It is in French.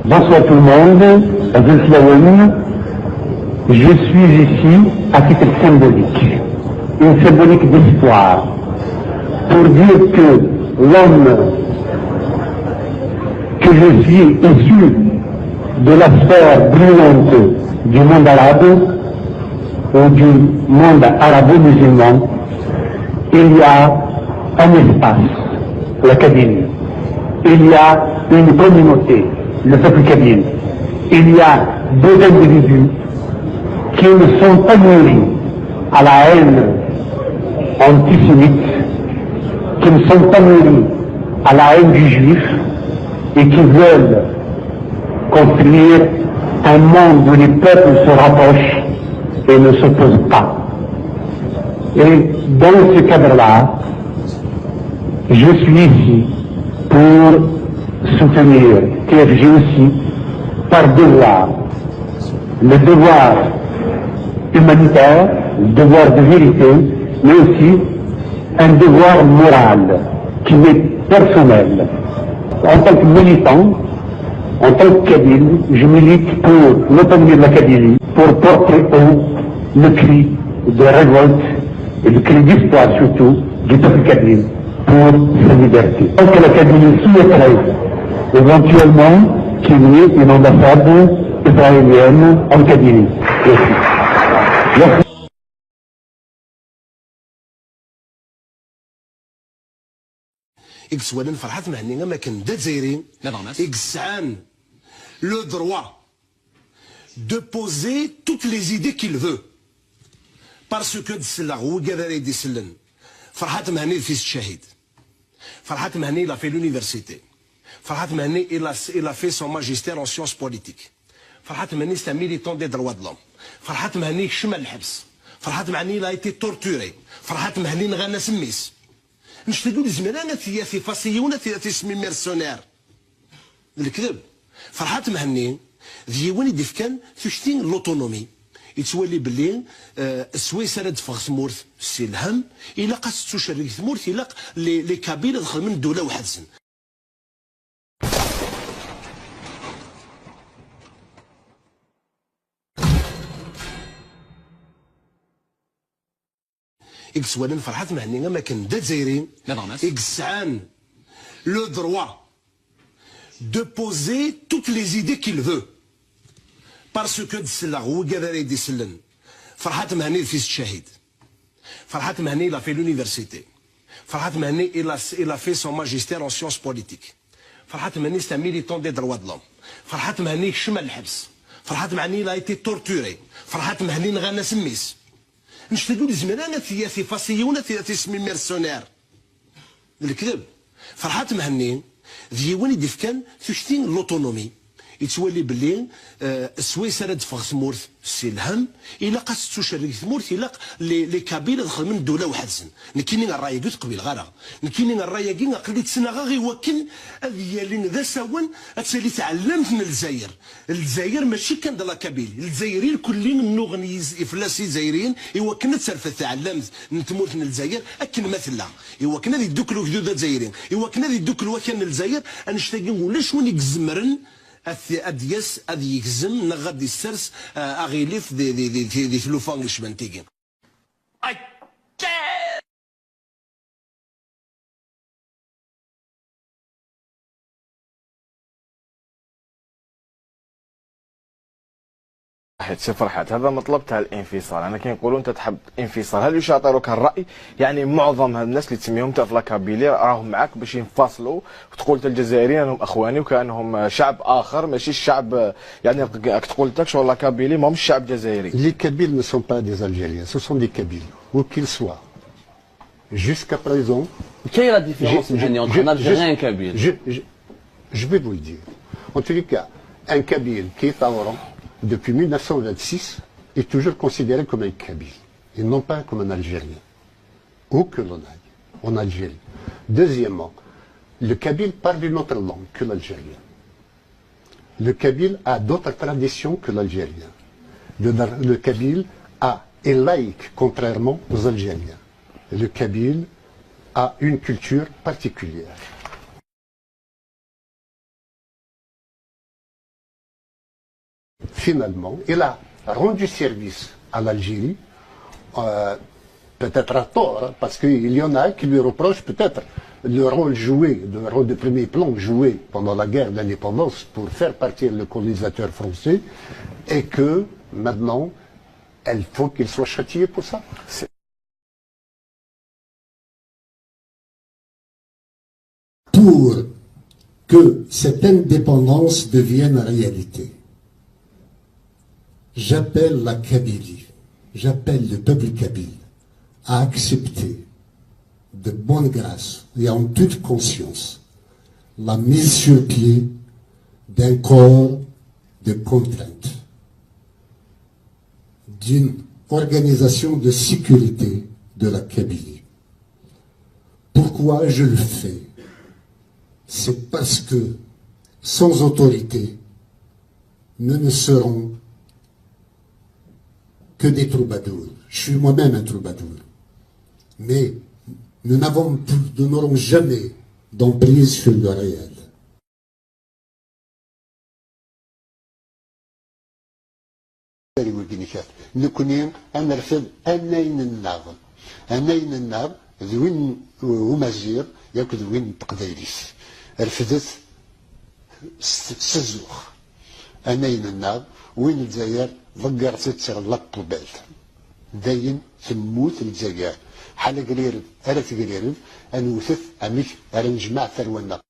Bonsoir tout le monde, je suis ici à titre symbolique, une symbolique d'histoire, pour dire que l'homme que je suis issu de la sphère brillante du monde arabe ou du monde arabo-musulman, il y a un espace, la Kabylie. Il y a une communauté, le peuple kabyle. Il y a deux individus qui ne sont pas nourris à la haine antisémite, qui ne sont pas nourris à la haine du juif et qui veulent construire un monde où les peuples se rapprochent et ne s'opposent pas. Et dans ce cadre-là, je suis ici pour soutenir TFG aussi par devoir, le devoir humanitaire, le devoir de vérité, mais aussi un devoir moral qui m'est personnel. En tant que militant, en tant que Kabyle, je milite pour l'autonomie de la Kabylie, pour porter haut le cri de révolte et le cri d'espoir surtout du peuple kabyle pour sa liberté. Donc la Kabylie souhaiterait éventuellement qu'il y ait une ambassade israélienne en Kabylie. Merci. Merci. إكسوالن فرحات مهنية ما كان دزيرين إكسعان le droit de poser toutes les idées qu'il veut parce que دسلا هو قادر يدسلن فرحات مهني في الشهيد فرحات مهني il a fait l'université فرحات مهني il a fait son magistère en sciences politiques فرحات مهني c'est un militant des droits de l'homme فرحات مهني شمل الحبس فرحات مهني il a été torturé فرحات مهني نغنى سميس نشتدو الزمانة ثياثي فاسيونة ثياثي سمي ميرسونير الكذب فرحات مهني ذيواني ديفكان ثشتين لوتونومي يتولي بلي سويسرا دفغ ثمورث سي الهم إلا قاس تشرك ثمورث إلا لي كابيل دخل من دولة وحدسن إكسوالن فرحات مهنية ما كان دزيرين إكسعان le droit de poser toutes les idées qu'il veut parce que دسلا هو قادر يدسلن فرحات مهني في الشهيد فرحات مهني il a fait l'université فرحات مهني il a fait son magistère en sciences politiques فرحات مهني c'est un militant des droits de l'homme فرحات مهني شمل الحبس فرحات مهني il a été torturé فرحات مهني نغنى سميس نشتدو الزمانة ثياثي فاسيونة ثياثي سمي ميرسونير الكذب فرحات مهني ذيواني ديفكان ثشتين لوتونومي يتولي بلي سويسرا دفغ ثمورث سي الهم إلا قاس تشرك ثمورث إلا لي كابيل دخل من دولة وحدسن نكيني الرايا قلت قبيل غارة نكيني الرايا كي قلت سنة غاغي وكن أذيالين ذا سوان أتسالي تعلمت من الجزائر ماشي كان دلا كابيل الجزائريين كلين نغني إفلاسي جزائريين إوا كنا تسرفت تعلمت نتموت من الجزائر أكن مثلا إوا كنا ذي دوكلو جدود الجزائريين إوا كنا ذي دوكلو وكان الجزائر أنشتاقين ولا شوني كزمرن أديس أدي يكزم نغاد السرس أغيليف دي ثلوفان الشمنتيكين سي فرحات هذا مطلب تاع الانفصال انا كنقولوا انت تحب انفصال هل يشاطرك الراي يعني معظم هاد الناس اللي تسميهم انت في لاكابيلي راهم معاك باش ينفصلوا وتقول انت الجزائريين انهم اخواني وكانهم شعب اخر ماشي الشعب يعني تقول انت شغل لاكابيلي ماهمش شعب جزائري Les Kabyles ne sont pas des Algériens, ce sont des Kabyles, où qu'ils soient. Jusqu'à présent. Quelle est la différence entre un Algérien et un Kabyle? Je vais vous le dire. En tous les cas, un Kabyle qui est à Oran depuis 1926 est toujours considéré comme un Kabyle et non pas comme un Algérien. Où que l'on aille, en Algérie. Deuxièmement, le Kabyle parle une autre langue que l'Algérien. Le Kabyle a d'autres traditions que l'Algérien. Le Kabyle est laïque contrairement aux Algériens. Le Kabyle a une culture particulière. finalement, il a rendu service à l'Algérie, peut-être à tort, parce qu'il y en a qui lui reprochent peut-être le rôle de premier plan joué pendant la guerre d'indépendance pour faire partir le colonisateur français, et que maintenant, il faut qu'il soit châtié pour ça. Pour que cette indépendance devienne réalité, j'appelle la Kabylie, j'appelle le peuple kabyle à accepter de bonne grâce et en toute conscience la mise sur pied d'un corps de contrainte, d'une organisation de sécurité de la Kabylie. Pourquoi je le fais? C'est parce que sans autorité, nous ne serons que des troubadours. Je suis moi-même un troubadour. Mais nous n'aurons jamais d'emprise sur le réel. نكونين نرفض أنين النار أنين النار ذوين ومزير ياك ذوين تقديريس رفضت سزوخ أنين النار وين الجزائر ضقرت تغلق قبال داين تموت الجزائر حال قريرب ألا تقريرب أنوثف أميك أرنجمع ثرونا